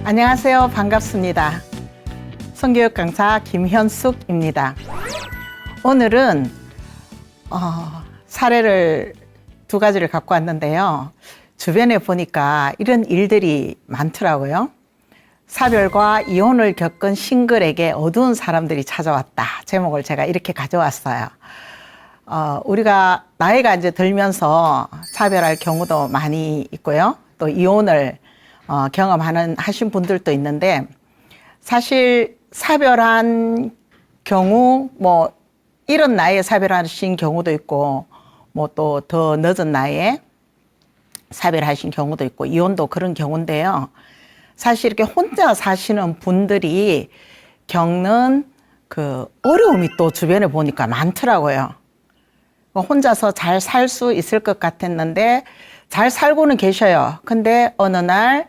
안녕하세요. 반갑습니다. 성교육 강사 김현숙입니다. 오늘은 사례를 두 가지를 갖고 왔는데요. 주변에 보니까 이런 일들이 많더라고요. 사별과 이혼을 겪은 싱글에게 어두운 사람들이 찾아왔다. 제목을 제가 이렇게 가져왔어요. 우리가 나이가 이제 들면서 사별할 경우도 많이 있고요. 또 이혼을 하신 분들도 있는데, 사실 사별한 경우, 이런 나이에 사별하신 경우도 있고, 또 더 늦은 나이에 사별하신 경우도 있고, 이혼도 그런 경우인데요. 사실 이렇게 혼자 사시는 분들이 겪는 그 어려움이 또 주변에 보니까 많더라고요. 혼자서 잘 살 수 있을 것 같았는데 잘 살고는 계셔요. 근데 어느 날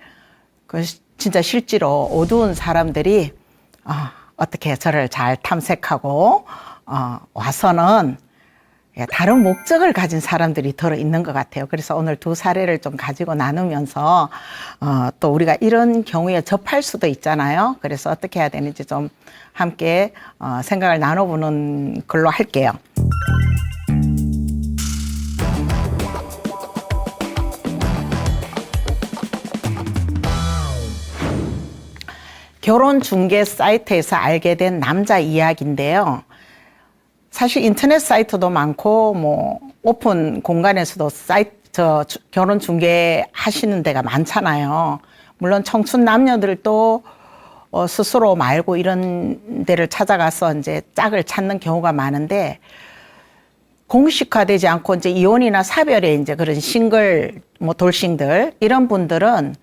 진짜 실제로 어두운 사람들이 어떻게 저를 잘 탐색하고 와서는 다른 목적을 가진 사람들이 들어 있는 것 같아요. 그래서 오늘 두 사례를 좀 가지고 나누면서 또 우리가 이런 경우에 접할 수도 있잖아요. 그래서 어떻게 해야 되는지 좀 함께 생각을 나눠보는 걸로 할게요. 결혼 중개 사이트에서 알게 된 남자 이야기인데요. 사실 인터넷 사이트도 많고 오픈 공간에서도 결혼 중개 하시는 데가 많잖아요. 물론 청춘 남녀들도 스스로 말고 이런 데를 찾아가서 이제 짝을 찾는 경우가 많은데, 공식화되지 않고 이제 이혼이나 사별에 이제 그런 싱글 돌싱들 이런 분들은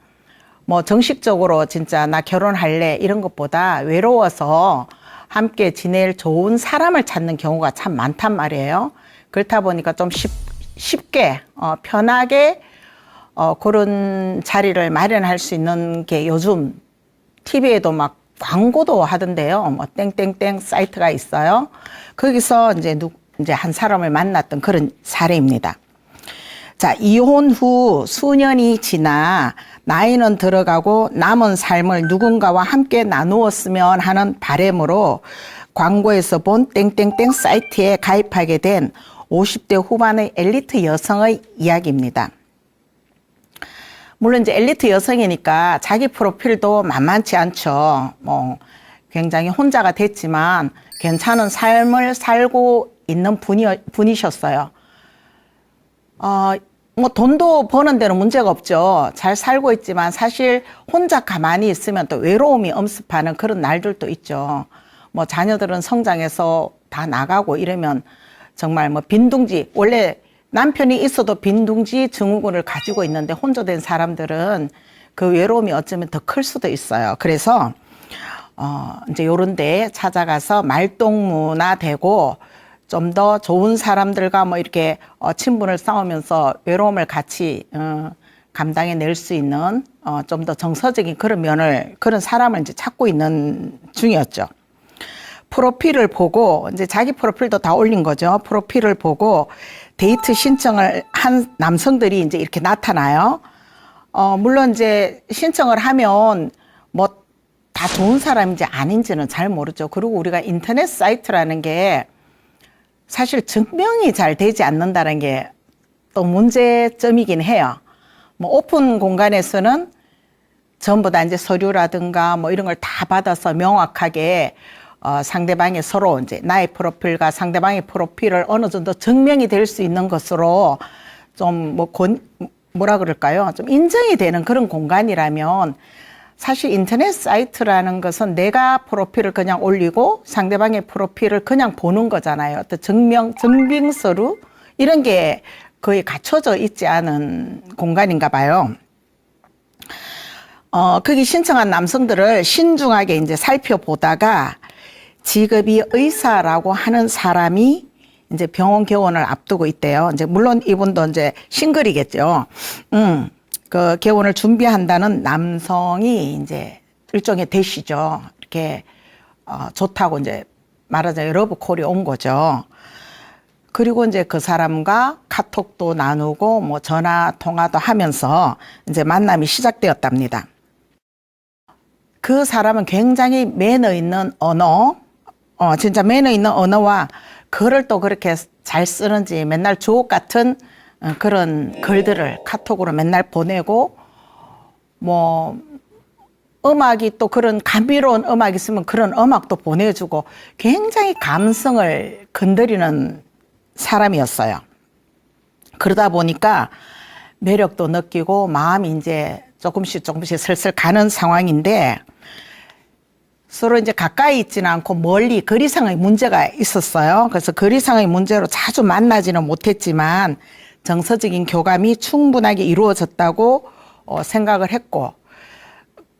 정식적으로 진짜 나 결혼할래 이런 것보다 외로워서 함께 지낼 좋은 사람을 찾는 경우가 참 많단 말이에요. 그렇다 보니까 좀 쉽게 편하게 그런 자리를 마련할 수 있는 게 요즘 TV에도 막 광고도 하던데요. 땡땡땡 사이트가 있어요. 거기서 이제 한 사람을 만났던 그런 사례입니다. 자, 이혼 후 수년이 지나 나이는 들어가고 남은 삶을 누군가와 함께 나누었으면 하는 바람으로 광고에서 본 땡땡땡 사이트에 가입하게 된 50대 후반의 엘리트 여성의 이야기입니다. 물론 이제 엘리트 여성이니까 자기 프로필도 만만치 않죠. 굉장히 혼자가 됐지만 괜찮은 삶을 살고 있는 분이셨어요. 돈도 버는 데는 문제가 없죠. 잘 살고 있지만 사실 혼자 가만히 있으면 또 외로움이 엄습하는 그런 날들도 있죠. 자녀들은 성장해서 다 나가고 이러면 정말 빈둥지, 원래 남편이 있어도 빈둥지 증후군을 가지고 있는데 혼자 된 사람들은 그 외로움이 어쩌면 더 클 수도 있어요. 그래서 이제 요런 데 찾아가서 말동무나되고 좀 더 좋은 사람들과 이렇게 친분을 쌓으면서 외로움을 같이 감당해낼 수 있는 좀 더 정서적인 그런 사람을 이제 찾고 있는 중이었죠. 프로필을 보고 이제 자기 프로필도 다 올린 거죠. 프로필을 보고 데이트 신청을 한 남성들이 이제 이렇게 나타나요. 물론 이제 신청을 하면 다 좋은 사람인지 아닌지는 잘 모르죠. 그리고 우리가 인터넷 사이트라는 게 사실 증명이 잘 되지 않는다는 게 또 문제점이긴 해요. 오픈 공간에서는 전부 다 이제 서류라든가 이런 걸 다 받아서 명확하게 상대방이 서로 이제 나의 프로필과 상대방의 프로필을 어느 정도 증명이 될 수 있는 것으로 좀 뭐라 그럴까요? 좀 인정이 되는 그런 공간이라면, 사실 인터넷 사이트라는 것은 내가 프로필을 그냥 올리고 상대방의 프로필을 그냥 보는 거잖아요. 어떤 증빙서류 이런 게 거의 갖춰져 있지 않은 공간인가 봐요. 거기 신청한 남성들을 신중하게 이제 살펴보다가 직업이 의사라고 하는 사람이 이제 병원 개원을 앞두고 있대요. 이제 물론 이분도 이제 싱글이겠죠. 그 개원을 준비한다는 남성이 이제 일종의 대시죠. 이렇게 좋다고 이제 말하자면 러브콜이 온 거죠. 그리고 이제 그 사람과 카톡도 나누고 전화 통화도 하면서 이제 만남이 시작되었답니다. 그 사람은 굉장히 매너 있는 언어, 진짜 매너 있는 언어와 글을 또 그렇게 잘 쓰는지 맨날 주옥 같은 그런 글들을 카톡으로 맨날 보내고, 뭐 음악이 또 그런 감미로운 음악이 있으면 그런 음악도 보내주고 굉장히 감성을 건드리는 사람이었어요. 그러다 보니까 매력도 느끼고 마음이 이제 조금씩 슬슬 가는 상황인데, 서로 이제 가까이 있지는 않고 멀리 거리상의 문제가 있었어요. 그래서 거리상의 문제로 자주 만나지는 못했지만 정서적인 교감이 충분하게 이루어졌다고 생각을 했고,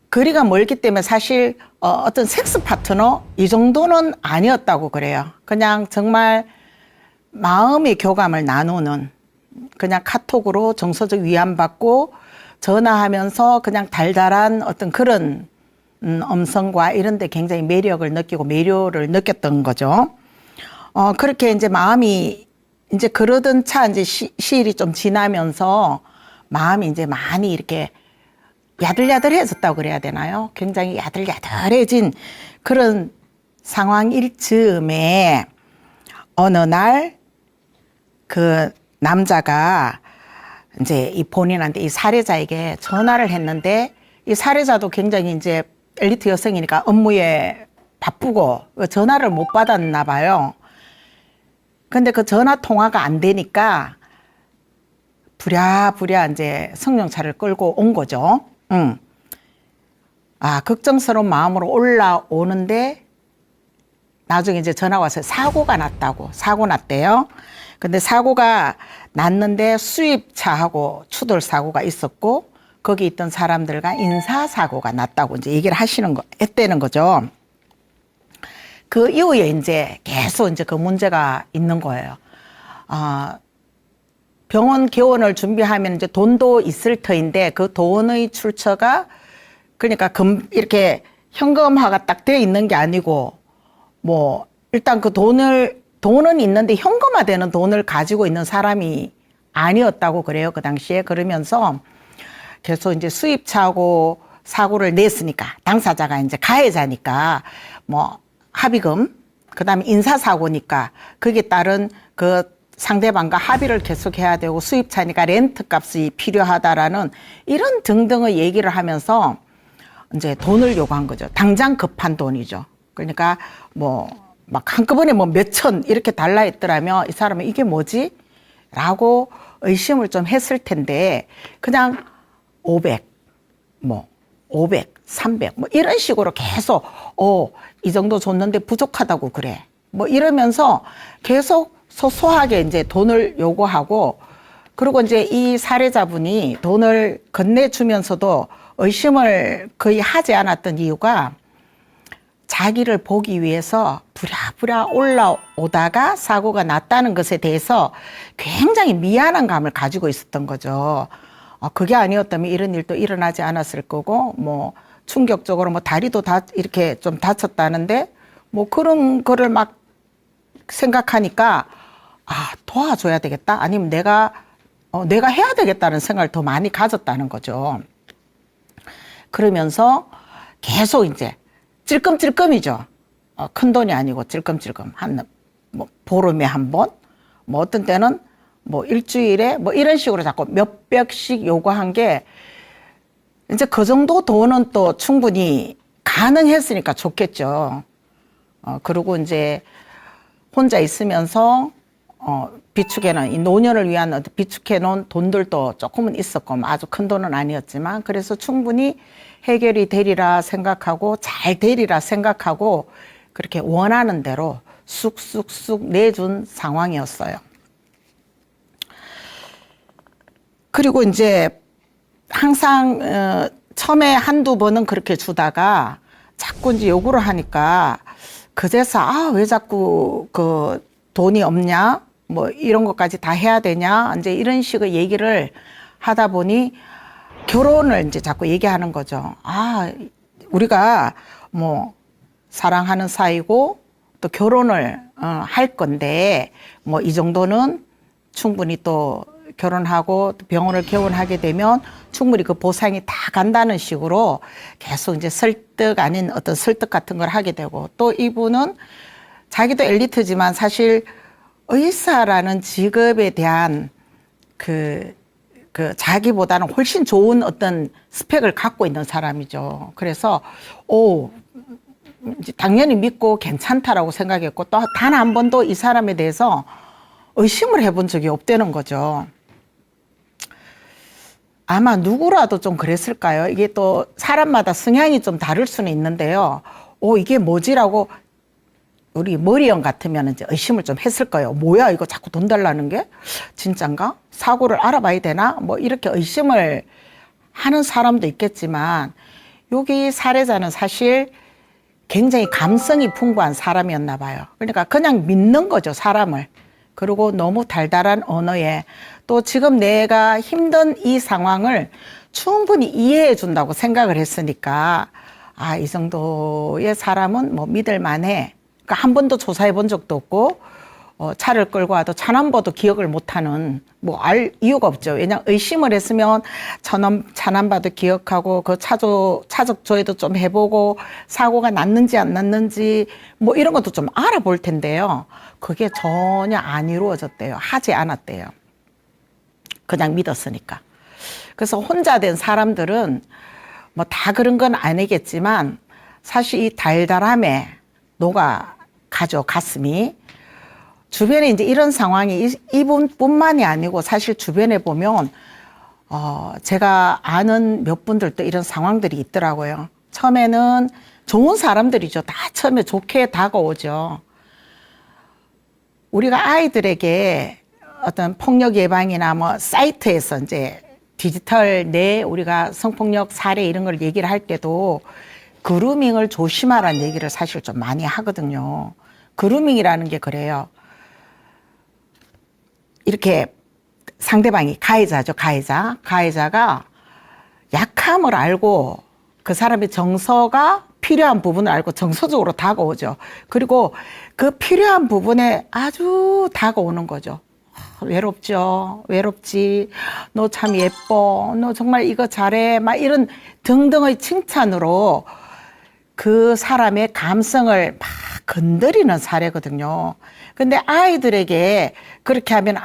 거리가 멀기 때문에 사실 어떤 섹스 파트너 이 정도는 아니었다고 그래요. 그냥 정말 마음의 교감을 나누는, 그냥 카톡으로 정서적 위안받고 전화하면서 그냥 달달한 어떤 그런 음성과 이런 데 굉장히 매력을 느끼고 매료를 느꼈던 거죠. 그렇게 이제 마음이 이제 그러던 차 이제 시일이 좀 지나면서 마음이 이제 많이 이렇게 야들야들해졌다고 그래야 되나요? 굉장히 야들야들해진 그런 상황일 즈음에 어느 날 그 남자가 이제 이 본인한테 이 살해자에게 전화를 했는데, 이 살해자도 굉장히 이제 엘리트 여성이니까 업무에 바쁘고 전화를 못 받았나 봐요. 근데 그 전화 통화가 안 되니까 부랴부랴 이제 승용차를 끌고 온 거죠. 걱정스러운 마음으로 올라오는데 나중에 이제 전화가 와서 사고가 났대요. 근데 사고가 났는데 수입차하고 추돌 사고가 있었고 거기 있던 사람들과 인사사고가 났다고 이제 얘기를 했다는 거죠. 그 이후에 이제 계속 이제 그 문제가 있는 거예요. 병원 개원을 준비하면 이제 돈도 있을 터인데 그 돈의 출처가 그러니까 이렇게 현금화가 딱 되어 있는 게 아니고, 뭐 일단 그 돈은 있는데 현금화되는 돈을 가지고 있는 사람이 아니었다고 그래요, 그 당시에. 그러면서 계속 이제 수입차하고 사고를 냈으니까 당사자가 이제 가해자니까 뭐 합의금, 그다음에 인사사고니까 거기에 따른 그 상대방과 합의를 계속해야 되고 수입차니까 렌트 값이 필요하다라는 이런 등등의 얘기를 하면서 이제 돈을 요구한 거죠. 당장 급한 돈이죠. 그러니까 뭐 막 한꺼번에 뭐 몇천 이렇게 달라 했더라면 이 사람은 이게 뭐지? 라고 의심을 좀 했을 텐데, 그냥 500, 300, 뭐 이런 식으로 계속, 이 정도 줬는데 부족하다고 그래. 뭐 이러면서 계속 소소하게 이제 돈을 요구하고, 그리고 이제 이 살해자분이 돈을 건네주면서도 의심을 거의 하지 않았던 이유가 자기를 보기 위해서 부랴부랴 올라오다가 사고가 났다는 것에 대해서 굉장히 미안한 감을 가지고 있었던 거죠. 그게 아니었다면 이런 일도 일어나지 않았을 거고, 뭐 충격적으로 뭐 다리도 이렇게 좀 다쳤다는데 뭐 그런 거를 막 생각하니까 도와줘야 되겠다, 아니면 내가 해야 되겠다는 생각을 더 많이 가졌다는 거죠. 그러면서 계속 이제 찔끔찔끔이죠. 큰 돈이 아니고 찔끔찔끔 뭐 보름에 한 번, 뭐 어떤 때는 뭐 일주일에 뭐 이런 식으로 자꾸 몇백씩 요구한 게, 이제 그 정도 돈은 또 충분히 가능했으니까 좋겠죠. 그리고 이제 혼자 있으면서 비축해놓은 이 노년을 위한 비축해놓은 돈들도 조금은 있었고, 아주 큰 돈은 아니었지만 그래서 충분히 해결이 되리라 생각하고 잘 되리라 생각하고 그렇게 원하는 대로 쑥쑥쑥 내준 상황이었어요. 그리고 이제 항상 처음에 한두 번은 그렇게 주다가 자꾸 이제 요구를 하니까 그제서 왜 자꾸 그 돈이 없냐, 뭐 이런 것까지 다 해야 되냐, 이제 이런 식의 얘기를 하다 보니 결혼을 이제 자꾸 얘기하는 거죠. 우리가 뭐 사랑하는 사이고 또 결혼을 할 건데 뭐 이 정도는 충분히 또 결혼하고 병원을 개원하게 되면 충분히 그 보상이 다 간다는 식으로 계속 이제 설득 아닌 어떤 설득 같은 걸 하게 되고, 또 이분은 자기도 엘리트지만 사실 의사라는 직업에 대한 그 자기보다는 훨씬 좋은 어떤 스펙을 갖고 있는 사람이죠. 그래서 이제 당연히 믿고 괜찮다라고 생각했고, 또 단 한 번도 이 사람에 대해서 의심을 해본 적이 없다는 거죠. 아마 누구라도 좀 그랬을까요? 이게 또 사람마다 성향이 좀 다를 수는 있는데요. 이게 뭐지라고 우리 머리형 같으면 이제 의심을 좀 했을 거예요. 뭐야, 이거 자꾸 돈 달라는 게? 진짠가? 사고를 알아봐야 되나? 뭐 이렇게 의심을 하는 사람도 있겠지만, 여기 사례자는 사실 굉장히 감성이 풍부한 사람이었나 봐요. 그러니까 그냥 믿는 거죠, 사람을. 그리고 너무 달달한 언어에 또 지금 내가 힘든 이 상황을 충분히 이해해 준다고 생각을 했으니까, 이 정도의 사람은 뭐 믿을 만해. 그러니까 한 번도 조사해 본 적도 없고, 차를 끌고 와도 차남보도 기억을 못하는, 뭐 알 이유가 없죠. 왜냐하면 의심을 했으면 차남봐도 기억하고, 그 차적 조회도 좀 해보고, 사고가 났는지 안 났는지 뭐 이런 것도 좀 알아볼 텐데요. 그게 전혀 안 이루어졌대요. 하지 않았대요. 그냥 믿었으니까. 그래서 혼자 된 사람들은 뭐 다 그런 건 아니겠지만, 사실 이 달달함에 녹아가죠, 가슴이. 주변에 이제 이런 상황이 이분뿐만이 아니고 사실 주변에 보면 제가 아는 몇 분들도 이런 상황들이 있더라고요. 처음에는 좋은 사람들이죠. 다 처음에 좋게 다가오죠. 우리가 아이들에게 어떤 폭력 예방이나 뭐 사이트에서 이제 디지털 내 우리가 성폭력 사례 이런 걸 얘기를 할 때도 그루밍을 조심하라는 얘기를 사실 좀 많이 하거든요. 그루밍이라는 게 그래요. 이렇게 상대방이 가해자죠, 가해자가 약함을 알고 그 사람의 정서가 필요한 부분을 알고 정서적으로 다가오죠. 그리고 그 필요한 부분에 아주 다가오는 거죠. 외롭죠, 외롭지, 너 참 예뻐, 너 정말 이거 잘해, 막 이런 등등의 칭찬으로 그 사람의 감성을 막 건드리는 사례거든요. 근데 아이들에게 그렇게 하면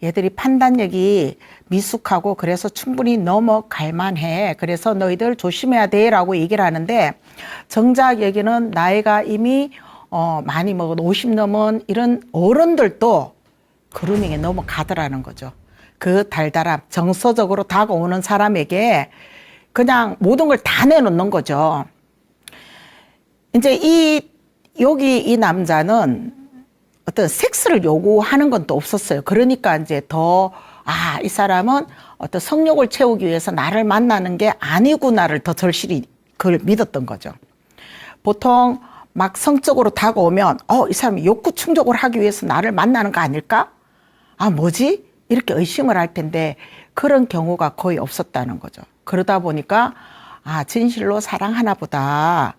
얘들이 판단력이 미숙하고 그래서 충분히 넘어갈 만해. 그래서 너희들 조심해야 돼 라고 얘기를 하는데, 정작 여기는 나이가 이미 많이 먹은 50 넘은 이런 어른들도 그루밍에 넘어가더라는 거죠. 그 달달함, 정서적으로 다가오는 사람에게 그냥 모든 걸 다 내놓는 거죠. 이제 여기 이 남자는 어떤 섹스를 요구하는 건 또 없었어요. 그러니까 이제 이 사람은 어떤 성욕을 채우기 위해서 나를 만나는 게 아니구나를 더 절실히 그걸 믿었던 거죠. 보통 막 성적으로 다가오면 이 사람이 욕구 충족을 하기 위해서 나를 만나는 거 아닐까? 뭐지? 이렇게 의심을 할 텐데 그런 경우가 거의 없었다는 거죠. 그러다 보니까 진실로 사랑하나 보다.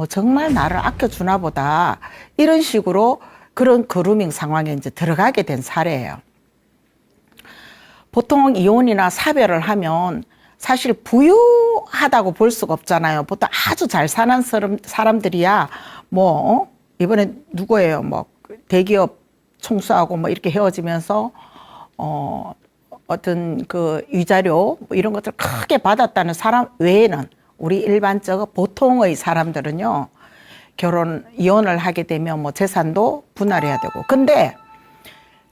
정말 나를 아껴주나 보다. 이런 식으로 그런 그루밍 상황에 이제 들어가게 된 사례예요. 보통 이혼이나 사별을 하면 사실 부유하다고 볼 수가 없잖아요. 보통 아주 잘 사는 사람들이야 이번에 누구예요? 대기업 총수하고 이렇게 헤어지면서 어떤 그 위자료 이런 것들 크게 받았다는 사람 외에는 우리 일반적 보통의 사람들은요, 이혼을 하게 되면 재산도 분할해야 되고. 근데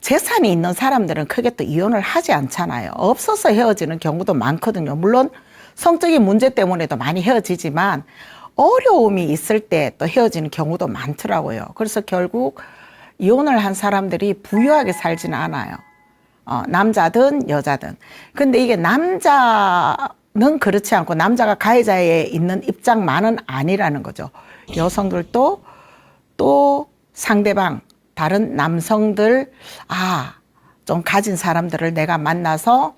재산이 있는 사람들은 크게 또 이혼을 하지 않잖아요. 없어서 헤어지는 경우도 많거든요. 물론 성적인 문제 때문에도 많이 헤어지지만 어려움이 있을 때 또 헤어지는 경우도 많더라고요. 그래서 결국 이혼을 한 사람들이 부유하게 살지는 않아요. 남자든 여자든. 근데 이게 남자는 그렇지 않고 남자가 가해자에 있는 입장만은 아니라는 거죠. 여성들도 또 상대방 다른 남성들 좀 가진 사람들을 내가 만나서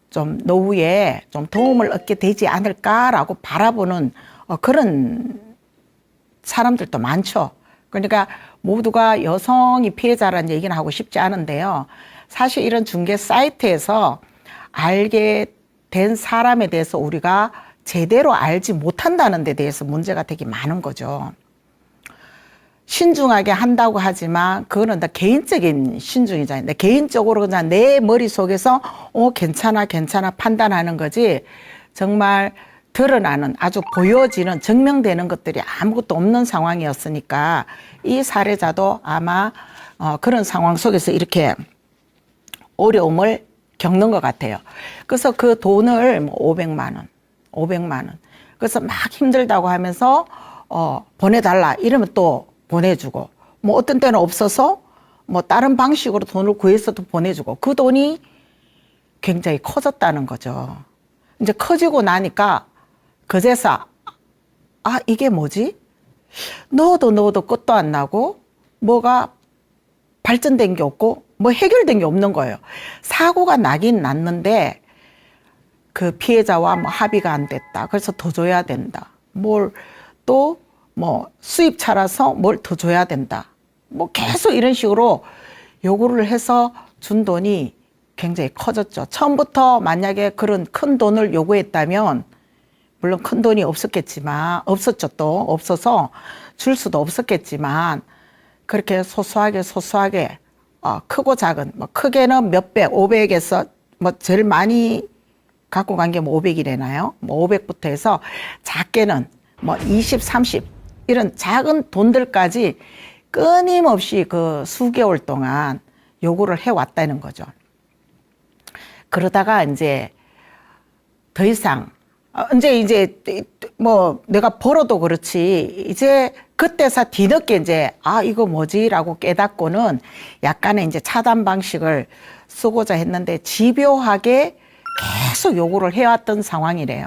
좀 노후에 좀 도움을 얻게 되지 않을까라고 바라보는 그런 사람들도 많죠. 그러니까 모두가 여성이 피해자라는 얘기는 하고 싶지 않은데요. 사실 이런 중개 사이트에서 알게 된 사람에 대해서 우리가 제대로 알지 못한다는 데 대해서 문제가 되게 많은 거죠. 신중하게 한다고 하지만 그거는 다 개인적인 신중이잖아요. 개인적으로 그냥 내 머릿속에서 괜찮아 판단하는 거지, 정말 드러나는, 아주 보여지는, 증명되는 것들이 아무것도 없는 상황이었으니까 이 사례자도 아마 그런 상황 속에서 이렇게 어려움을 겪는 것 같아요. 그래서 그 돈을 500만 원. 그래서 막 힘들다고 하면서 보내달라 이러면 또 보내주고, 뭐 어떤 때는 없어서 뭐 다른 방식으로 돈을 구해서도 보내주고, 그 돈이 굉장히 커졌다는 거죠. 이제 커지고 나니까 그제서 이게 뭐지? 넣어도 끝도 안 나고 뭐가 발전된 게 없고 뭐 해결된 게 없는 거예요. 사고가 나긴 났는데 그 피해자와 뭐 합의가 안 됐다. 그래서 더 줘야 된다. 뭘 또 뭐 수입차라서 뭘 더 줘야 된다. 뭐 계속 이런 식으로 요구를 해서 준 돈이 굉장히 커졌죠. 처음부터 만약에 그런 큰 돈을 요구했다면, 물론 큰 돈이 없었죠. 또 없어서 줄 수도 없었겠지만, 그렇게 소소하게 크고 작은, 뭐 크게는 몇백, 500에서 뭐 제일 많이 갖고 간 게 뭐 500이래나요? 뭐 500부터 해서 작게는 뭐 20, 30 이런 작은 돈들까지 끊임없이 그 수개월 동안 요구를 해왔다는 거죠. 그러다가 이제 더 이상 이제 뭐 내가 벌어도 그렇지, 이제 그때서 뒤늦게 이제 이거 뭐지라고 깨닫고는 약간의 이제 차단 방식을 쓰고자 했는데 집요하게 계속 요구를 해왔던 상황이래요.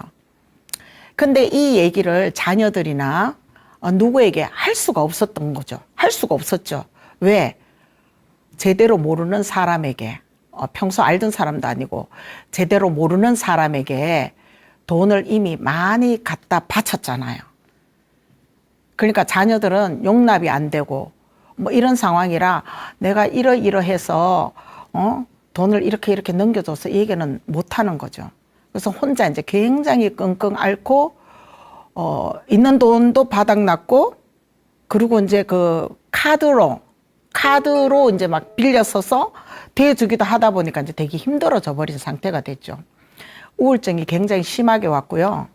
근데 이 얘기를 자녀들이나 누구에게 할 수가 없었던 거죠. 할 수가 없었죠. 왜? 제대로 모르는 사람에게, 평소 알던 사람도 아니고 제대로 모르는 사람에게 돈을 이미 많이 갖다 바쳤잖아요. 그러니까 자녀들은 용납이 안 되고 뭐 이런 상황이라 내가 이러해서 돈을 이렇게 넘겨줘서 얘기는 못 하는 거죠. 그래서 혼자 이제 굉장히 끙끙 앓고 있는 돈도 바닥났고, 그리고 이제 그 카드로 이제 막 빌려 써서 대주기도 하다 보니까 이제 되게 힘들어져 버린 상태가 됐죠. 우울증이 굉장히 심하게 왔고요.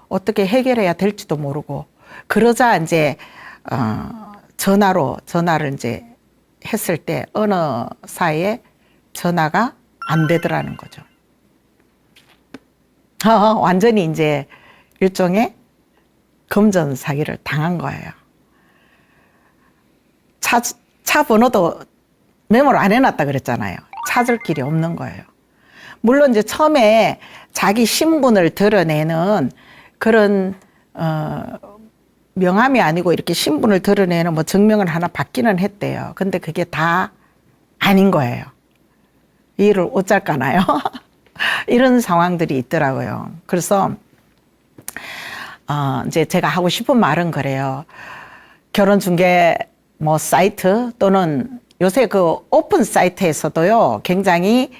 어떻게 해결해야 될지도 모르고, 그러자 이제 전화를 이제 했을 때 어느 사이에 전화가 안 되더라는 거죠. 완전히 이제 일종의 금전 사기를 당한 거예요. 차 번호도 메모를 안 해놨다 그랬잖아요. 찾을 길이 없는 거예요. 물론 이제 처음에 자기 신분을 드러내는 그런 명함이 아니고 이렇게 신분을 드러내는 뭐 증명을 하나 받기는 했대요. 근데 그게 다 아닌 거예요. 이를 어쩔까나요? 이런 상황들이 있더라고요. 그래서 이제 제가 하고 싶은 말은 그래요. 결혼 중개 뭐 사이트 또는 요새 그 오픈 사이트에서도요, 굉장히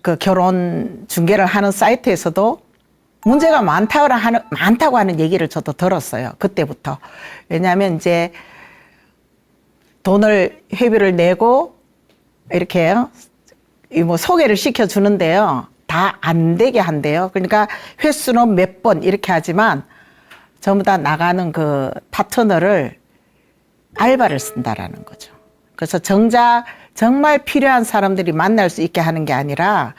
그 결혼 중개를 하는 사이트에서도 문제가 많다고 하는 얘기를 저도 들었어요. 그때부터. 왜냐하면 이제 돈을 회비를 내고 이렇게 뭐 소개를 시켜주는데요, 다 안 되게 한대요. 그러니까 횟수는 몇 번 이렇게 하지만 전부 다 나가는 그 파트너를 알바를 쓴다라는 거죠. 그래서 정작 정말 필요한 사람들이 만날 수 있게 하는 게 아니라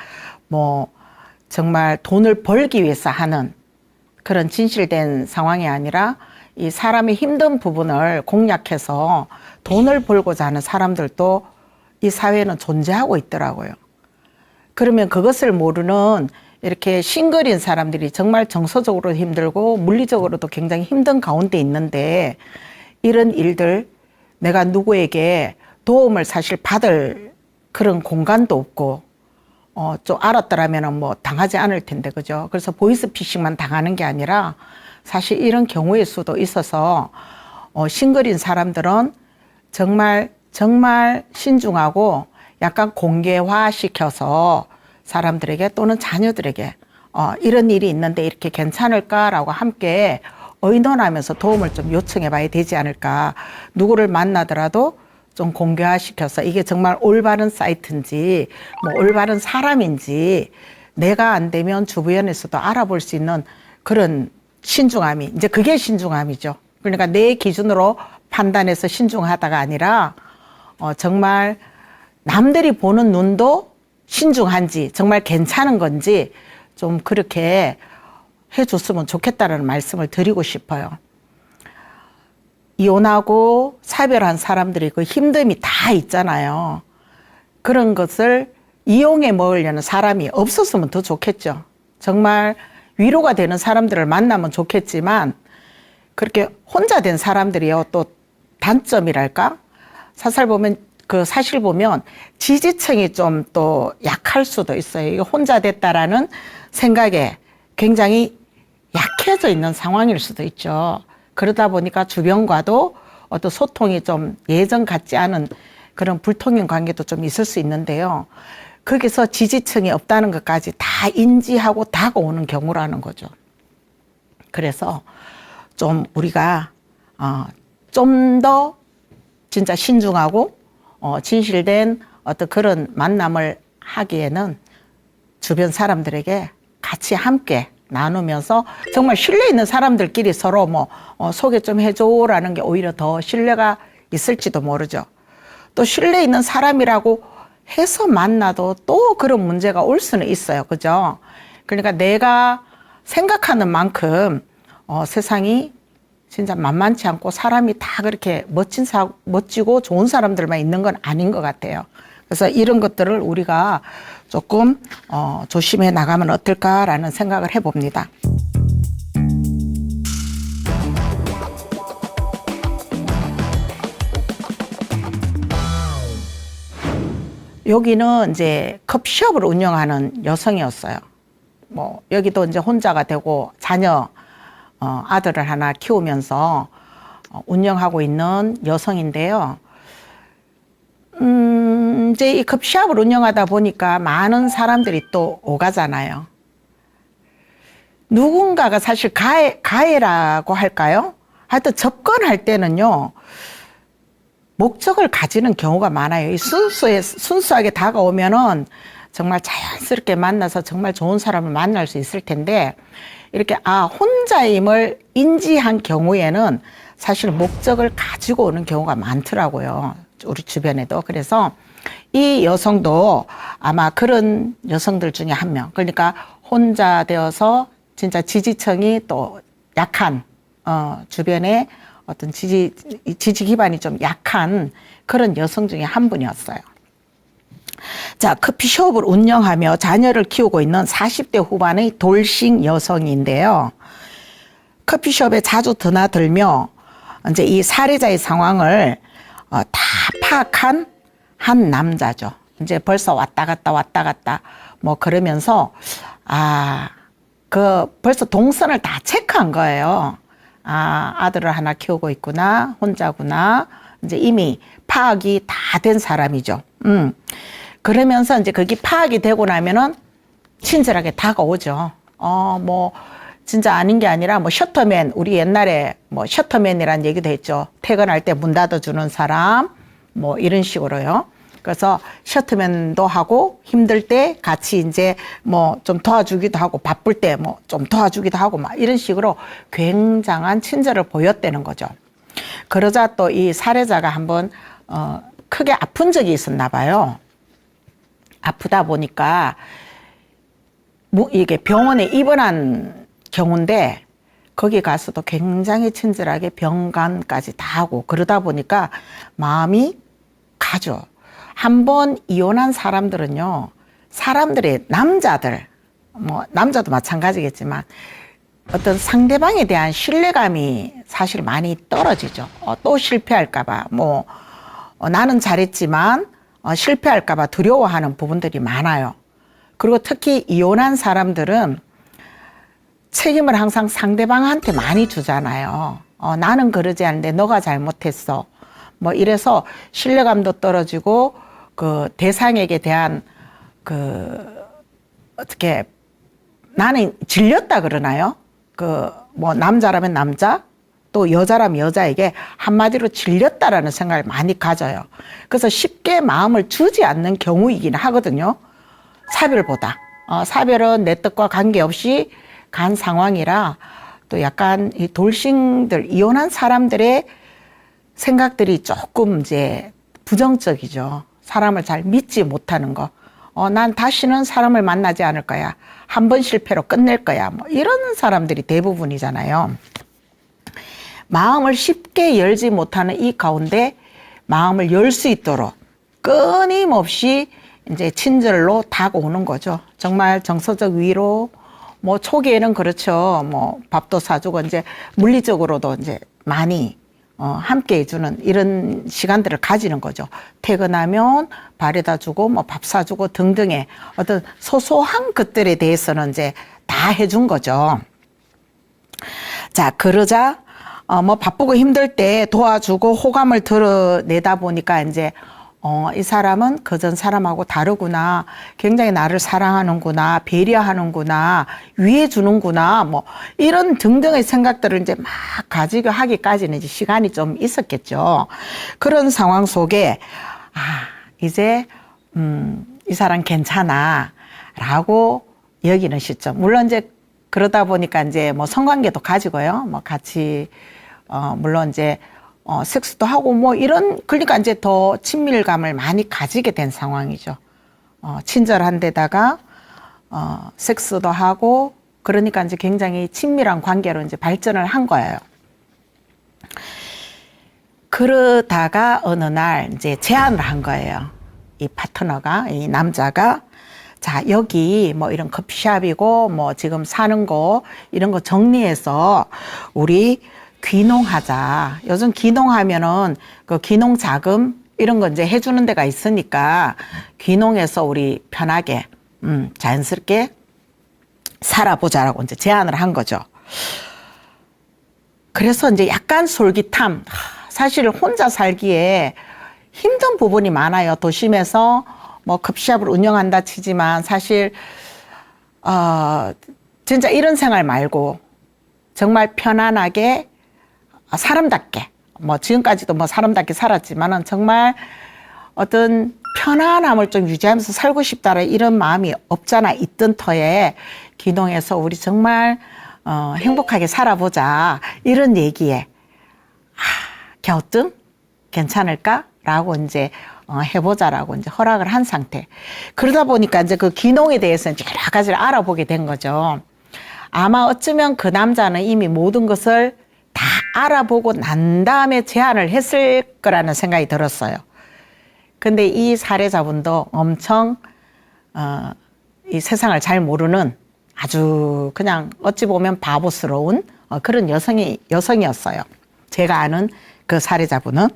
뭐 정말 돈을 벌기 위해서 하는 그런 진실된 상황이 아니라 이 사람의 힘든 부분을 공략해서 돈을 벌고자 하는 사람들도 이 사회에는 존재하고 있더라고요. 그러면 그것을 모르는 이렇게 싱글인 사람들이 정말 정서적으로 힘들고 물리적으로도 굉장히 힘든 가운데 있는데, 이런 일들 내가 누구에게 도움을 사실 받을 그런 공간도 없고 좀 알았더라면 뭐 당하지 않을 텐데, 그죠? 그래서 보이스피싱만 당하는 게 아니라 사실 이런 경우의 수도 있어서 싱글인 사람들은 정말 신중하고 약간 공개화 시켜서 사람들에게 또는 자녀들에게 이런 일이 있는데 이렇게 괜찮을까라고 함께 의논하면서 도움을 좀 요청해 봐야 되지 않을까. 누구를 만나더라도 좀 공개화 시켜서 이게 정말 올바른 사이트인지 뭐 올바른 사람인지 내가 안 되면 주변에서도 알아볼 수 있는 그런 신중함이, 이제 그게 신중함이죠. 그러니까 내 기준으로 판단해서 신중하다가 아니라 정말 남들이 보는 눈도 신중한지 정말 괜찮은 건지 좀 그렇게 해줬으면 좋겠다는 말씀을 드리고 싶어요. 이혼하고 사별한 사람들이 그 힘듦이 다 있잖아요. 그런 것을 이용해 먹으려는 사람이 없었으면 더 좋겠죠. 정말 위로가 되는 사람들을 만나면 좋겠지만 그렇게 혼자 된 사람들이요, 또 단점이랄까? 사실 보면 지지층이 좀 또 약할 수도 있어요. 이게 혼자 됐다라는 생각에 굉장히 약해져 있는 상황일 수도 있죠. 그러다 보니까 주변과도 어떤 소통이 좀 예전 같지 않은 그런 불통인 관계도 좀 있을 수 있는데요. 거기서 지지층이 없다는 것까지 다 인지하고 다가오는 경우라는 거죠. 그래서 좀 우리가 좀 더 진짜 신중하고 진실된 어떤 그런 만남을 하기에는 주변 사람들에게 같이 함께 나누면서 정말 신뢰 있는 사람들끼리 서로 소개 좀 해줘라는 게 오히려 더 신뢰가 있을지도 모르죠. 또 신뢰 있는 사람이라고 해서 만나도 또 그런 문제가 올 수는 있어요. 그죠? 그러니까 내가 생각하는 만큼 세상이 진짜 만만치 않고 사람이 다 그렇게 멋지고 좋은 사람들만 있는 건 아닌 것 같아요. 그래서 이런 것들을 우리가 조금 조심해 나가면 어떨까라는 생각을 해봅니다. 여기는 이제 커피숍을 운영하는 여성이었어요. 여기도 이제 혼자가 되고 자녀 아들을 하나 키우면서 운영하고 있는 여성인데요. 이제 이 커피숍을 운영하다 보니까 많은 사람들이 또 오가잖아요. 누군가가 사실 가해라고 할까요? 하여튼 접근할 때는요, 목적을 가지는 경우가 많아요. 이 순수하게 다가오면은 정말 자연스럽게 만나서 정말 좋은 사람을 만날 수 있을 텐데, 이렇게 혼자임을 인지한 경우에는 사실 목적을 가지고 오는 경우가 많더라고요. 우리 주변에도. 그래서 이 여성도 아마 그런 여성들 중에 한 명. 그러니까 혼자 되어서 진짜 지지층이 또 약한, 주변에 어떤 지지 기반이 좀 약한 그런 여성 중에 한 분이었어요. 자, 커피숍을 운영하며 자녀를 키우고 있는 40대 후반의 돌싱 여성인데요. 커피숍에 자주 드나들며 이제 이 살해자의 상황을 다 파악한 한 남자죠. 이제 벌써 왔다 갔다 그러면서 벌써 동선을 다 체크한 거예요. 아들을 하나 키우고 있구나, 혼자구나. 이제 이미 파악이 다 된 사람이죠. 그러면서 이제 그게 파악이 되고 나면은 친절하게 다가오죠. 진짜 아닌 게 아니라 셔터맨, 우리 옛날에 셔터맨이라는 얘기도 했죠. 퇴근할 때 문 닫아주는 사람, 이런 식으로요. 그래서 셔터맨도 하고 힘들 때 같이 이제 좀 도와주기도 하고 바쁠 때 좀 도와주기도 하고 이런 식으로 굉장한 친절을 보였다는 거죠. 그러자 또 이 살해자가 한번 크게 아픈 적이 있었나 봐요. 아프다 보니까 이게 병원에 입원한 경우인데 거기 가서도 굉장히 친절하게 병간까지 다 하고 그러다 보니까 마음이 가죠. 한번 이혼한 사람들은요, 사람들의 남자들, 남자도 마찬가지겠지만 어떤 상대방에 대한 신뢰감이 사실 많이 떨어지죠. 또 실패할까봐, 나는 잘했지만 실패할까봐 두려워하는 부분들이 많아요. 그리고 특히 이혼한 사람들은 책임을 항상 상대방한테 많이 주잖아요. 나는 그러지 않는데 너가 잘못했어. 이래서 신뢰감도 떨어지고 그 대상에게 대한 어떻게 나는 질렸다 그러나요? 뭐 남자라면 남자, 또 여자라면 여자에게 한마디로 질렸다라는 생각을 많이 가져요. 그래서 쉽게 마음을 주지 않는 경우이긴 하거든요. 사별보다. 사별은 내 뜻과 관계없이 간 상황이라 또 약간 이 돌싱들, 이혼한 사람들의 생각들이 조금 이제 부정적이죠. 사람을 잘 믿지 못하는 거. 난 다시는 사람을 만나지 않을 거야. 한 번 실패로 끝낼 거야. 뭐 이런 사람들이 대부분이잖아요. 마음을 쉽게 열지 못하는 이 가운데 마음을 열 수 있도록 끊임없이 이제 친절로 다가오는 거죠. 정말 정서적 위로, 뭐 초기에는 그렇죠. 뭐 밥도 사주고 이제 물리적으로도 이제 많이 함께 해주는 이런 시간들을 가지는 거죠. 퇴근하면 발에다 주고 뭐 밥 사주고 등등의 어떤 소소한 것들에 대해서는 이제 다 해준 거죠. 자, 그러자 뭐 바쁘고 힘들 때 도와주고 호감을 드러내다 보니까 이제 이 사람은 그전 사람하고 다르구나. 굉장히 나를 사랑하는구나. 배려하는구나. 위해 주는구나. 뭐 이런 등등의 생각들을 이제 막 가지고 하기까지는 이제 시간이 좀 있었겠죠. 그런 상황 속에 이제 이 사람 괜찮아 라고 여기는 시점. 물론 이제 그러다 보니까 이제 뭐 성관계도 가지고요. 뭐 같이 물론 이제 섹스도 하고 뭐 이런, 그러니까 이제 더 친밀감을 많이 가지게 된 상황이죠. 친절한 데다가 섹스도 하고 그러니까 이제 굉장히 친밀한 관계로 이제 발전을 한 거예요. 그러다가 어느 날 이제 제안을 한 거예요. 이 파트너가, 이 남자가, 자, 여기 뭐 이런 커피숍이고 뭐 지금 사는 거 이런 거 정리해서 우리 귀농하자. 요즘 귀농하면은 그 귀농 자금 이런 거 이제 해주는 데가 있으니까 귀농해서 우리 편하게 자연스럽게 살아보자라고 이제 제안을 한 거죠. 그래서 이제 약간 솔깃함. 사실 혼자 살기에 힘든 부분이 많아요. 도심에서 뭐 커피숍을 운영한다 치지만 사실 진짜 이런 생활 말고 정말 편안하게 사람답게, 뭐 지금까지도 뭐 사람답게 살았지만은 정말 어떤 편안함을 좀 유지하면서 살고 싶다는 이런 마음이 없잖아 있던 터에 귀농해서 우리 정말 행복하게 살아보자 이런 얘기에 갸우뚱 괜찮을까? 라고 이제 해보자라고 이제 허락을 한 상태. 그러다 보니까 이제 그 귀농에 대해서 이제 여러 가지를 알아보게 된 거죠. 아마 어쩌면 그 남자는 이미 모든 것을 다 알아보고 난 다음에 제안을 했을 거라는 생각이 들었어요. 근데 이 사례자분도 엄청 이 세상을 잘 모르는 아주 그냥 어찌 보면 바보스러운 그런 여성이었어요. 제가 아는 그 사례자분은.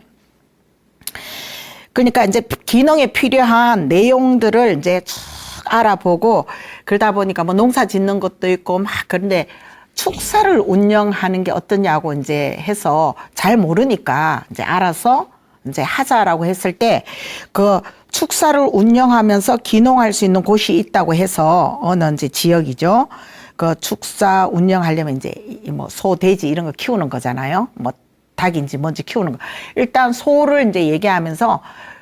그러니까 이제 귀농에 필요한 내용들을 이제 쭉 알아보고 그러다 보니까 뭐 농사 짓는 것도 있고 막 그런데 축사를 운영하는 게 어떠냐고 이제 해서 잘 모르니까 이제 알아서 이제 하자라고 했을 때 그 축사를 운영하면서 귀농할 수 있는 곳이 있다고 해서 어느 이제 지역이죠. 그 축사 운영하려면 이제 뭐 소, 돼지 이런 거 키우는 거잖아요. 뭐 닭인지 뭔지 키우는 거. 일단 소를 이제 얘기하면서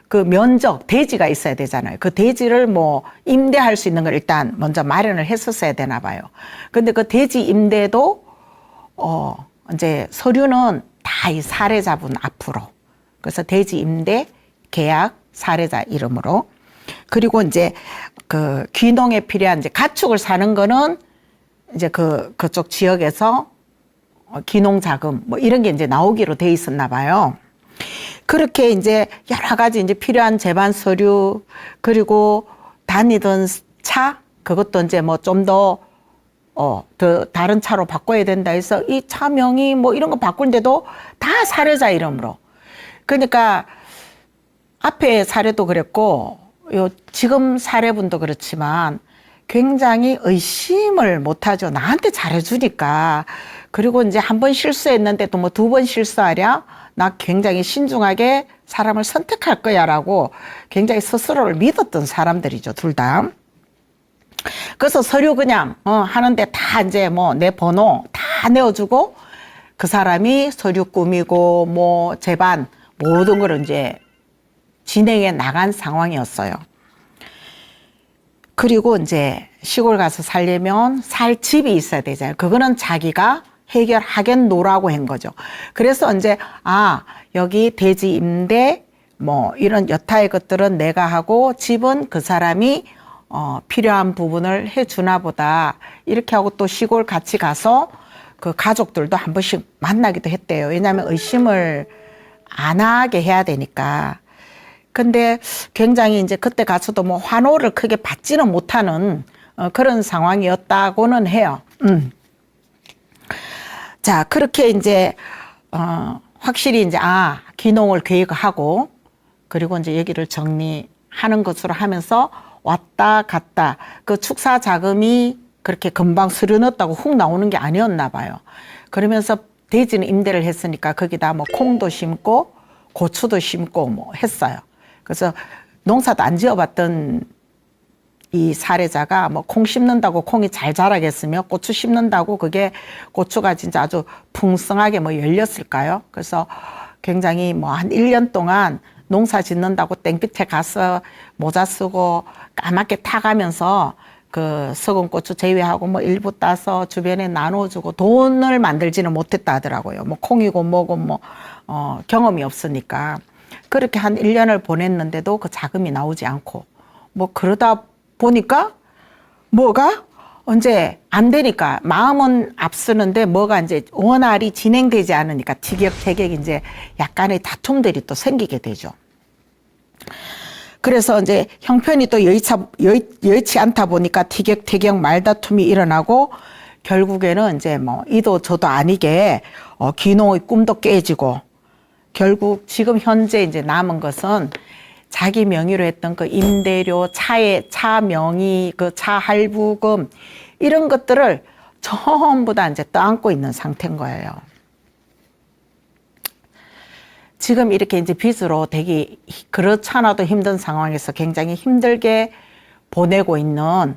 그 면적, 돼지가 있어야 되잖아요. 그 돼지를 뭐 임대할 수 있는 걸 일단 먼저 마련을 했었어야 되나 봐요. 근데 그 돼지 임대도 이제 서류는 다 이 사례자분 앞으로. 그래서 돼지 임대 계약 사례자 이름으로. 그리고 이제 그 귀농에 필요한 이제 가축을 사는 거는 이제 그쪽 지역에서 귀농 자금 뭐 이런 게 이제 나오기로 돼 있었나 봐요. 그렇게 이제 여러 가지 이제 필요한 제반 서류 그리고 다니던 차 그것도 이제 뭐 좀 더 다른 차로 바꿔야 된다 해서 이 차명이 뭐 이런 거 바꾸는데도 다 사례자 이름으로. 그러니까 앞에 사례도 그랬고 요 지금 사례분도 그렇지만 굉장히 의심을 못하죠. 나한테 잘해주니까. 그리고 이제 한 번 실수했는데 또 뭐 두 번 실수하랴? 나 굉장히 신중하게 사람을 선택할 거야라고 굉장히 스스로를 믿었던 사람들이죠, 둘 다. 그래서 서류 그냥 하는데 다 이제 뭐 내 번호 다 내어주고 그 사람이 서류 꾸미고 뭐 제반 모든 걸 이제 진행해 나간 상황이었어요. 그리고 이제 시골 가서 살려면 살 집이 있어야 되잖아요. 그거는 자기가 해결하겠노라고 한 거죠. 그래서 이제 여기 대지 임대 뭐 이런 여타의 것들은 내가 하고 집은 그 사람이 필요한 부분을 해주나 보다 이렇게 하고 또 시골 같이 가서 그 가족들도 한 번씩 만나기도 했대요. 왜냐하면 의심을 안 하게 해야 되니까. 근데 굉장히 이제 그때 가서도 뭐 환호를 크게 받지는 못하는 그런 상황이었다고는 해요. 자, 그렇게 이제 확실히 이제 귀농을 계획하고 그리고 이제 여기를 정리하는 것으로 하면서 왔다 갔다 그 축사 자금이 그렇게 금방 수료 넣었다고 훅 나오는 게 아니었나 봐요. 그러면서 대지는 임대를 했으니까 거기다 뭐 콩도 심고 고추도 심고 뭐 했어요. 그래서 농사도 안 지어봤던 이 사례자가 뭐 콩 심는다고 콩이 잘 자라겠으며 고추 심는다고 그게 고추가 진짜 아주 풍성하게 뭐 열렸을까요? 그래서 굉장히 뭐 한 1년 동안 농사 짓는다고 땡볕에 가서 모자 쓰고 까맣게 타가면서 그 썩은 고추 제외하고 뭐 일부 따서 주변에 나눠주고 돈을 만들지는 못했다 하더라고요. 뭐 콩이고 뭐고 뭐 경험이 없으니까. 그렇게 한 1년을 보냈는데도 그 자금이 나오지 않고 뭐 그러다 보니까 뭐가 언제 안 되니까 마음은 앞서는데 뭐가 이제 원활히 진행되지 않으니까 티격태격 이제 약간의 다툼들이 또 생기게 되죠. 그래서 이제 형편이 또 여의치 않다 보니까 티격태격 말다툼이 일어나고 결국에는 이제 뭐 이도 저도 아니게 귀농의 꿈도 깨지고 결국 지금 현재 이제 남은 것은 자기 명의로 했던 그 임대료, 차 명의, 그 차 할부금 이런 것들을 전부 다 이제 떠안고 있는 상태인 거예요. 지금 이렇게 이제 빚으로 되게 그렇잖아도 힘든 상황에서 굉장히 힘들게 보내고 있는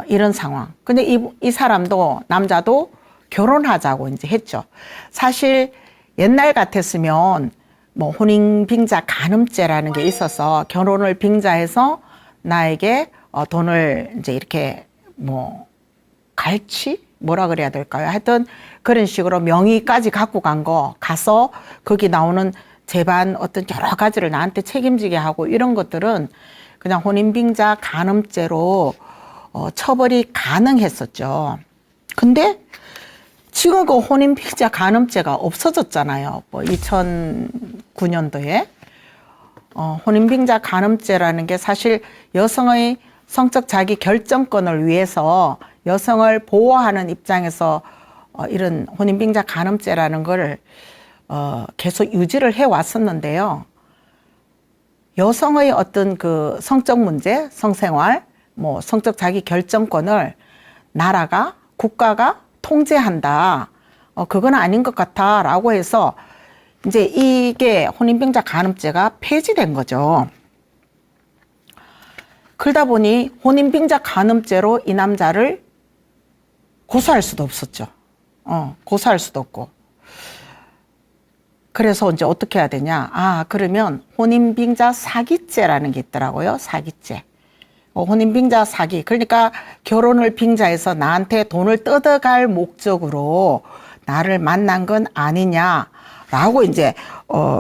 이런 상황. 근데 이 사람도 남자도 결혼하자고 이제 했죠. 사실 옛날 같았으면 뭐 혼인빙자 간음죄라는 게 있어서 결혼을 빙자해서 나에게 돈을 이제 이렇게 뭐 갈취? 뭐라 그래야 될까요? 하여튼 그런 식으로 명의까지 갖고 가서 거기 나오는 재반 어떤 여러 가지를 나한테 책임지게 하고 이런 것들은 그냥 혼인빙자 간음죄로 처벌이 가능했었죠. 근데 지금 그 혼인빙자 간음죄가 없어졌잖아요. 뭐 2009년도에 혼인빙자 간음죄라는 게 사실 여성의 성적 자기 결정권을 위해서 여성을 보호하는 입장에서 이런 혼인빙자 간음죄라는 걸 계속 유지를 해 왔었는데요. 여성의 어떤 그 성적 문제, 성생활, 뭐 성적 자기 결정권을 나라가 국가가 통제한다. 그건 아닌 것 같아라고 해서 이제 이게 혼인빙자 간음죄가 폐지된 거죠. 그러다 보니 혼인빙자 간음죄로 이 남자를 고소할 수도 없었죠. 고소할 수도 없고. 그래서 이제 어떻게 해야 되냐? 그러면 혼인빙자 사기죄라는 게 있더라고요. 사기죄. 혼인빙자 사기. 그러니까 결혼을 빙자해서 나한테 돈을 뜯어갈 목적으로 나를 만난 건 아니냐라고 이제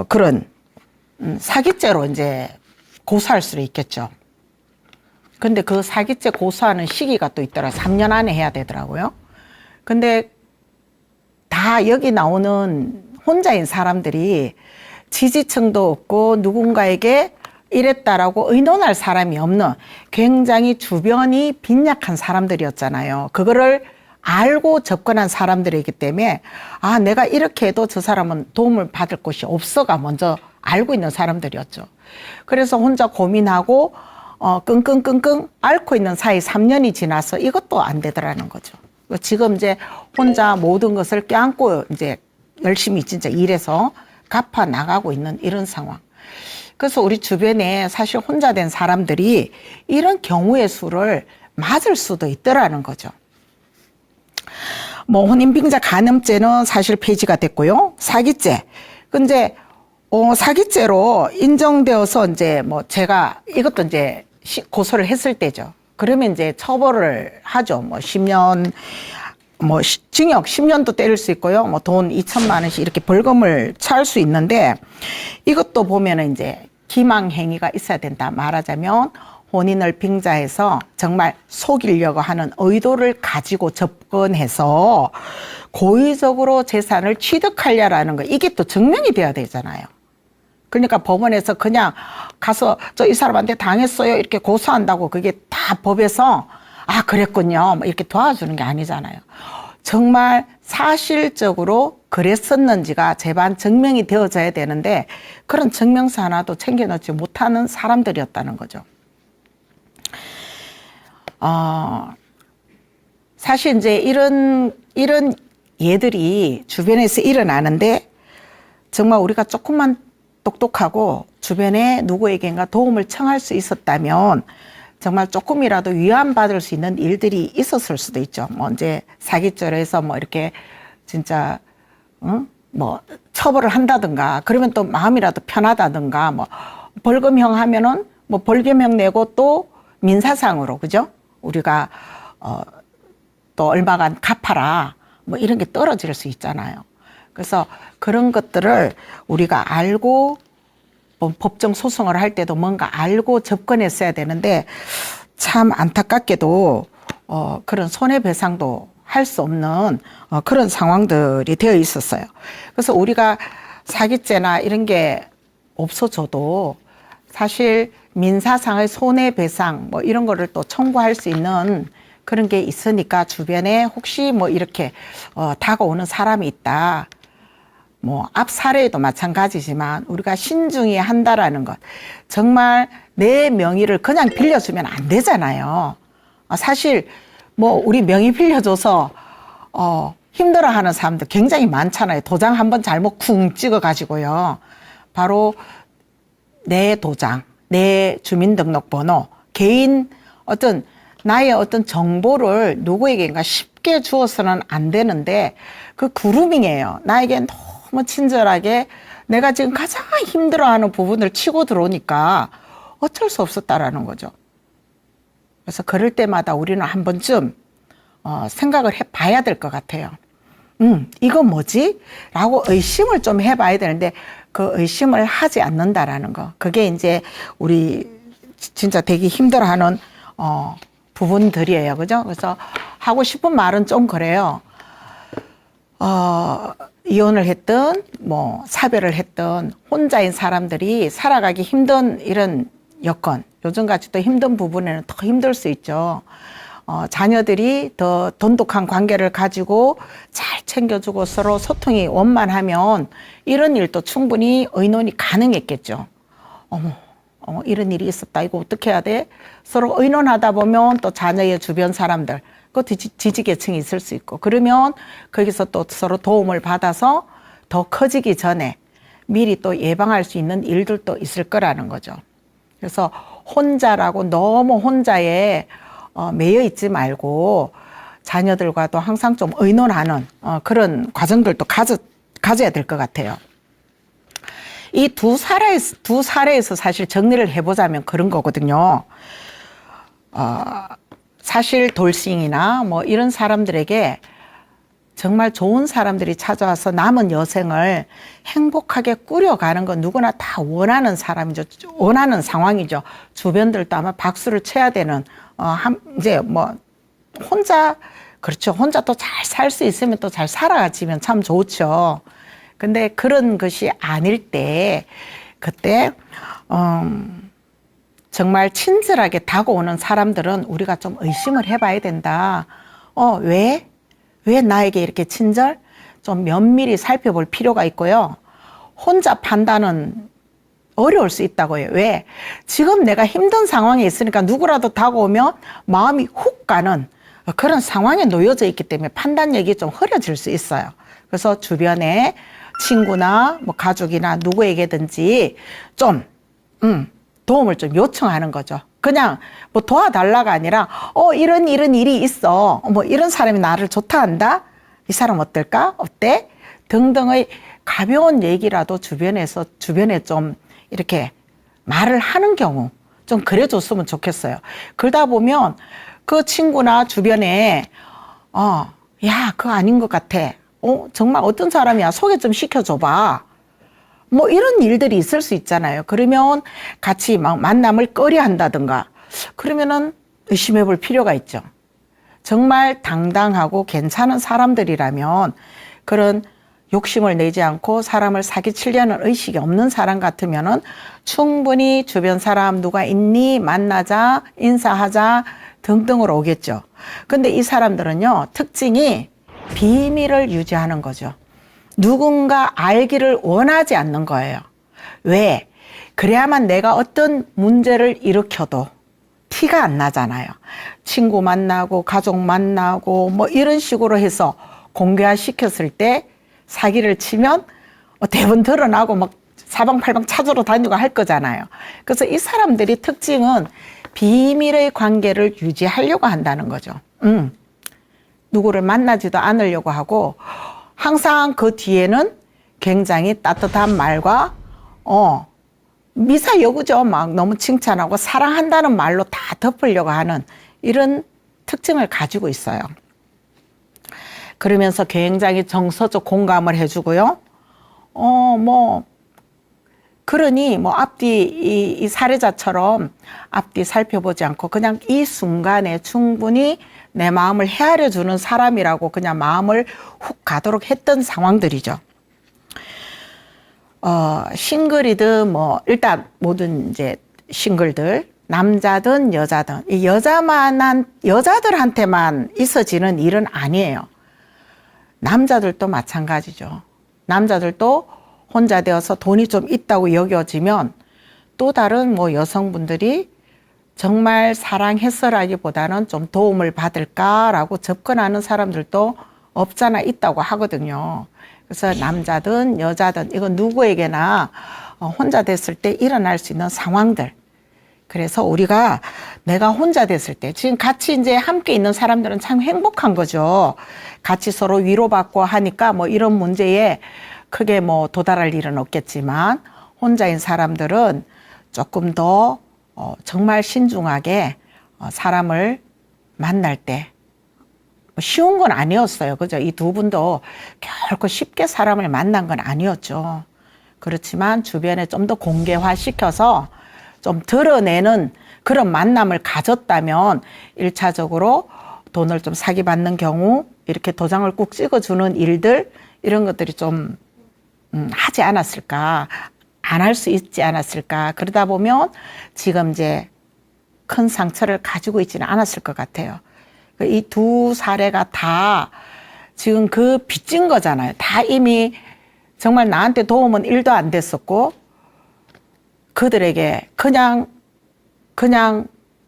그런 사기죄로 이제 고소할 수도 있겠죠. 근데 그 사기죄 고소하는 시기가 또 있더라. 3년 안에 해야 되더라고요. 근데 다 여기 나오는 혼자인 사람들이 지지층도 없고 누군가에게 이랬다라고 의논할 사람이 없는 굉장히 주변이 빈약한 사람들이었잖아요. 그거를 알고 접근한 사람들이기 때문에 내가 이렇게 해도 저 사람은 도움을 받을 곳이 없어가 먼저 알고 있는 사람들이었죠. 그래서 혼자 고민하고 끙끙끙끙 앓고 있는 사이 3년이 지나서 이것도 안 되더라는 거죠. 지금 이제 혼자 모든 것을 껴안고 이제 열심히 진짜 일해서 갚아 나가고 있는 이런 상황. 그래서 우리 주변에 사실 혼자 된 사람들이 이런 경우의 수를 맞을 수도 있더라는 거죠. 뭐 혼인빙자 간음죄는 사실 폐지가 됐고요. 사기죄. 근데 사기죄로 인정되어서 이제 뭐 제가 이것도 이제 고소를 했을 때죠. 그러면 이제 처벌을 하죠. 뭐 10년 뭐 징역 10년도 때릴 수 있고요. 뭐 돈 2천만 원씩 이렇게 벌금을 처할 수 있는데 이것도 보면은 이제 기망 행위가 있어야 된다. 말하자면 혼인을 빙자해서 정말 속이려고 하는 의도를 가지고 접근해서 고의적으로 재산을 취득하려라는 거, 이게 또 증명이 돼야 되잖아요. 그러니까 법원에서 그냥 가서 저 이 사람한테 당했어요 이렇게 고소한다고 그게 다 법에서 아 그랬군요 뭐 이렇게 도와주는 게 아니잖아요. 정말 사실적으로 그랬었는지가 재반 증명이 되어져야 되는데 그런 증명서 하나도 챙겨놓지 못하는 사람들이었다는 거죠. 사실 이제 이런 예들이 주변에서 일어나는데 정말 우리가 조금만 똑똑하고 주변에 누구에게인가 도움을 청할 수 있었다면 정말 조금이라도 위안받을 수 있는 일들이 있었을 수도 있죠. 뭐 이제 사기죄로 해서 뭐 이렇게 진짜 뭐 처벌을 한다든가 그러면 또 마음이라도 편하다든가 뭐 벌금형 하면은 뭐 벌금형 내고 또 민사상으로 그죠? 우리가 또 얼마간 갚아라 뭐 이런 게 떨어질 수 있잖아요. 그래서 그런 것들을 우리가 알고 법정 소송을 할 때도 뭔가 알고 접근했어야 되는데 참 안타깝게도 그런 손해배상도 할 수 없는 그런 상황들이 되어 있었어요. 그래서 우리가 사기죄나 이런 게 없어져도 사실 민사상의 손해배상 뭐 이런 거를 또 청구할 수 있는 그런 게 있으니까 주변에 혹시 뭐 이렇게 다가오는 사람이 있다. 뭐 앞 사례도 마찬가지지만 우리가 신중히 한다라는 것. 정말 내 명의를 그냥 빌려주면 안 되잖아요. 사실 뭐 우리 명의 빌려줘서 힘들어하는 사람들 굉장히 많잖아요. 도장 한번 잘못 쿵 찍어가지고요. 바로 내 도장, 내 주민등록번호, 개인 나의 어떤 정보를 누구에게인가 쉽게 주어서는 안 되는데 그 그루밍이에요. 나에게 너무 친절하게 내가 지금 가장 힘들어하는 부분을 치고 들어오니까 어쩔 수 없었다라는 거죠. 그래서 그럴 때마다 우리는 한 번쯤 생각을 해봐야 될 것 같아요. 이거 뭐지? 라고 의심을 좀 해봐야 되는데 그 의심을 하지 않는다라는 거. 그게 이제 우리 진짜 되게 힘들어하는 부분들이에요. 그죠? 그래서 하고 싶은 말은 좀 그래요. 이혼을 했든 뭐 사별을 했든 혼자인 사람들이 살아가기 힘든 이런 여건, 요즘같이 또 힘든 부분에는 더 힘들 수 있죠. 자녀들이 더 돈독한 관계를 가지고 잘 챙겨주고 서로 소통이 원만하면 이런 일도 충분히 의논이 가능했겠죠. 이런 일이 있었다. 이거 어떻게 해야 돼? 서로 의논하다 보면 또 자녀의 주변 사람들, 그 지지계층이 있을 수 있고, 그러면 거기서 또 서로 도움을 받아서 더 커지기 전에 미리 또 예방할 수 있는 일들도 있을 거라는 거죠. 그래서 혼자라고 너무 혼자에 매여 있지 말고 자녀들과도 항상 좀 의논하는 그런 과정들도 가져야 될 것 같아요. 이 두 사례에서 사실 정리를 해보자면 그런 거거든요. 사실 돌싱이나 뭐 이런 사람들에게 정말 좋은 사람들이 찾아와서 남은 여생을 행복하게 꾸려가는 건 누구나 다 원하는 사람이죠. 원하는 상황이죠. 주변들도 아마 박수를 쳐야 되는, 이제 뭐, 혼자 또 잘 살 수 있으면 또 잘 살아가지면 참 좋죠. 근데 그런 것이 아닐 때, 그때, 정말 친절하게 다가오는 사람들은 우리가 좀 의심을 해봐야 된다. 왜 나에게 이렇게 친절? 좀 면밀히 살펴볼 필요가 있고요. 혼자 판단은 어려울 수 있다고요. 왜? 지금 내가 힘든 상황에 있으니까 누구라도 다가오면 마음이 훅 가는 그런 상황에 놓여져 있기 때문에 판단력이 좀 흐려질 수 있어요. 그래서 주변에 친구나 뭐 가족이나 누구에게든지 좀 도움을 좀 요청하는 거죠. 그냥 뭐 도와달라가 아니라 이런 일이 있어. 뭐 이런 사람이 나를 좋다 한다. 이 사람 어떨까? 어때? 등등의 가벼운 얘기라도 주변에 좀 이렇게 말을 하는 경우 좀 그래줬으면 좋겠어요. 그러다 보면 그 친구나 주변에 야, 그거 아닌 것 같아. 정말 어떤 사람이야. 소개 좀 시켜줘봐. 뭐 이런 일들이 있을 수 있잖아요. 그러면 같이 막 만남을 꺼려 한다든가 그러면은 의심해 볼 필요가 있죠. 정말 당당하고 괜찮은 사람들이라면 그런 욕심을 내지 않고 사람을 사기치려는 의식이 없는 사람 같으면은 충분히 주변 사람 누가 있니? 만나자, 인사하자 등등으로 오겠죠. 근데 이 사람들은요, 특징이 비밀을 유지하는 거죠. 누군가 알기를 원하지 않는 거예요. 왜? 그래야만 내가 어떤 문제를 일으켜도 티가 안 나잖아요. 친구 만나고 가족 만나고 뭐 이런 식으로 해서 공개화 시켰을 때 사기를 치면 대부분 드러나고 막 사방팔방 찾으러 다니고 할 거잖아요. 그래서 이 사람들이 특징은 비밀의 관계를 유지하려고 한다는 거죠. 누구를 만나지도 않으려고 하고 항상 그 뒤에는 굉장히 따뜻한 말과 미사여구죠. 막 너무 칭찬하고 사랑한다는 말로 다 덮으려고 하는 이런 특징을 가지고 있어요. 그러면서 굉장히 정서적 공감을 해주고요. 그러니 뭐 앞뒤 이 사례자처럼 앞뒤 살펴보지 않고 그냥 이 순간에 충분히 내 마음을 헤아려 주는 사람이라고 그냥 마음을 훅 가도록 했던 상황들이죠. 싱글이든 뭐 일단 모든 이제 싱글들 남자든 여자든 이 여자들한테만 있어지는 일은 아니에요. 남자들도 마찬가지죠. 남자들도 혼자 되어서 돈이 좀 있다고 여겨지면 또 다른 뭐 여성분들이 정말 사랑했어라기보다는 좀 도움을 받을까라고 접근하는 사람들도 없잖아 있다고 하거든요. 그래서 남자든 여자든 이건 누구에게나 혼자 됐을 때 일어날 수 있는 상황들. 그래서 우리가 내가 혼자 됐을 때 지금 같이 이제 함께 있는 사람들은 참 행복한 거죠. 같이 서로 위로받고 하니까 뭐 이런 문제에 크게 뭐 도달할 일은 없겠지만 혼자인 사람들은 조금 더 정말 신중하게 사람을 만날 때 쉬운 건 아니었어요. 그죠? 이 두 분도 결코 쉽게 사람을 만난 건 아니었죠. 그렇지만 주변에 좀 더 공개화시켜서 좀 드러내는 그런 만남을 가졌다면 1차적으로 돈을 좀 사기받는 경우 이렇게 도장을 꼭 찍어주는 일들 이런 것들이 좀 하지 않았을까, 안 할 수 있지 않았을까. 그러다 보면 지금 이제 큰 상처를 가지고 있지는 않았을 것 같아요. 이 두 사례가 다 지금 그 빚진 거잖아요. 다 이미 정말 나한테 도움은 1도 안 됐었고 그들에게 그냥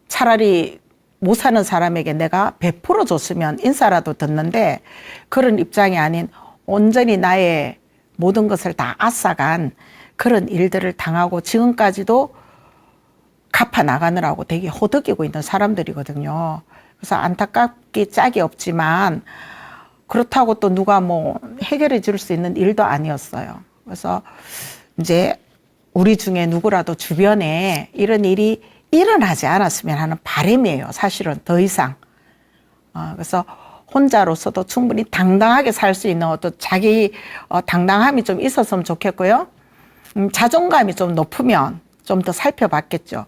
차라리 못 사는 사람에게 내가 베풀어 줬으면 인사라도 듣는데 그런 입장이 아닌 온전히 나의 모든 것을 다 앗아간 그런 일들을 당하고 지금까지도 갚아 나가느라고 되게 호덕이고 있는 사람들이거든요. 그래서 안타깝기 짝이 없지만 그렇다고 또 누가 뭐 해결해 줄 수 있는 일도 아니었어요. 그래서 이제 우리 중에 누구라도 주변에 이런 일이 일어나지 않았으면 하는 바람이에요. 사실은 더 이상. 그래서 혼자로서도 충분히 당당하게 살 수 있는 어떤 자기 당당함이 좀 있었으면 좋겠고요. 자존감이 좀 높으면 좀 더 살펴봤겠죠.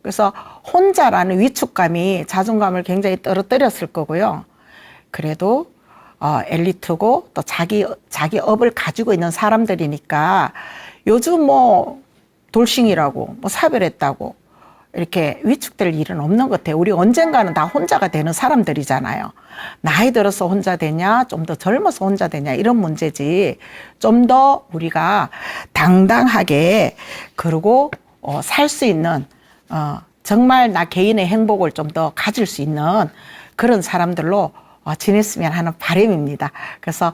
그래서 혼자라는 위축감이 자존감을 굉장히 떨어뜨렸을 거고요. 그래도 엘리트고 또 자기 업을 가지고 있는 사람들이니까 요즘 뭐 돌싱이라고 뭐 사별했다고 이렇게 위축될 일은 없는 것 같아요. 우리 언젠가는 다 혼자가 되는 사람들이잖아요. 나이 들어서 혼자 되냐, 좀 더 젊어서 혼자 되냐 이런 문제지. 좀 더 우리가 당당하게 그리고 살 수 있는 정말 나 개인의 행복을 좀 더 가질 수 있는 그런 사람들로 지냈으면 하는 바람입니다. 그래서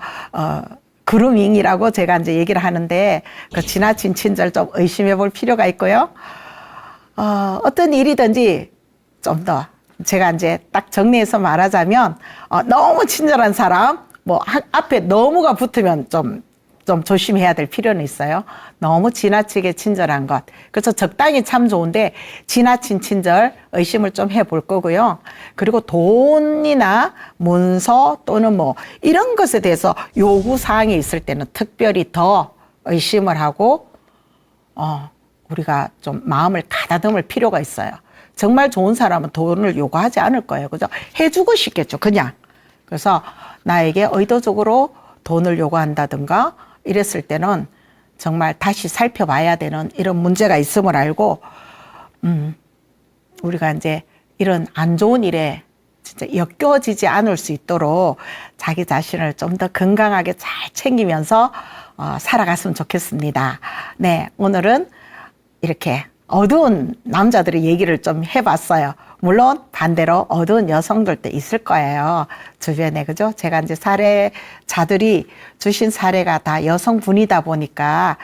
그루밍이라고 제가 이제 얘기를 하는데 그 지나친 친절 좀 의심해 볼 필요가 있고요. 어떤 일이든지 좀 더 제가 이제 딱 정리해서 말하자면 너무 친절한 사람 뭐 앞에 너무가 붙으면 좀 조심해야 될 필요는 있어요. 너무 지나치게 친절한 것. 그래서 적당히 참 좋은데 지나친 친절 의심을 좀 해볼 거고요. 그리고 돈이나 문서 또는 뭐 이런 것에 대해서 요구사항이 있을 때는 특별히 더 의심을 하고 우리가 좀 마음을 가다듬을 필요가 있어요. 정말 좋은 사람은 돈을 요구하지 않을 거예요. 그죠? 해주고 싶겠죠. 그냥. 그래서 나에게 의도적으로 돈을 요구한다든가 이랬을 때는 정말 다시 살펴봐야 되는 이런 문제가 있음을 알고, 우리가 이제 이런 안 좋은 일에 진짜 엮여지지 않을 수 있도록 자기 자신을 좀 더 건강하게 잘 챙기면서 살아갔으면 좋겠습니다. 네, 오늘은 이렇게 어두운 남자들의 얘기를 좀 해봤어요. 물론 반대로 어두운 여성들도 있을 거예요. 주변에, 그죠? 제가 이제 사례자들이 주신 사례가 다 여성분이다 보니까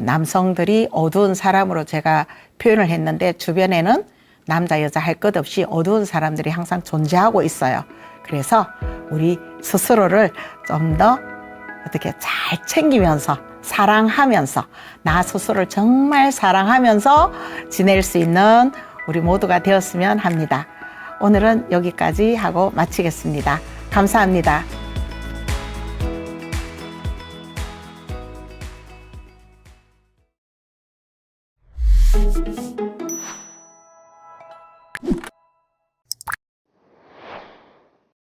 남성들이 어두운 사람으로 제가 표현을 했는데 주변에는 남자, 여자 할 것 없이 어두운 사람들이 항상 존재하고 있어요. 그래서 우리 스스로를 좀 더 어떻게 잘 챙기면서 사랑하면서 나 스스로를 정말 사랑하면서 지낼 수 있는 우리 모두가 되었으면 합니다. 오늘은 여기까지 하고 마치겠습니다. 감사합니다.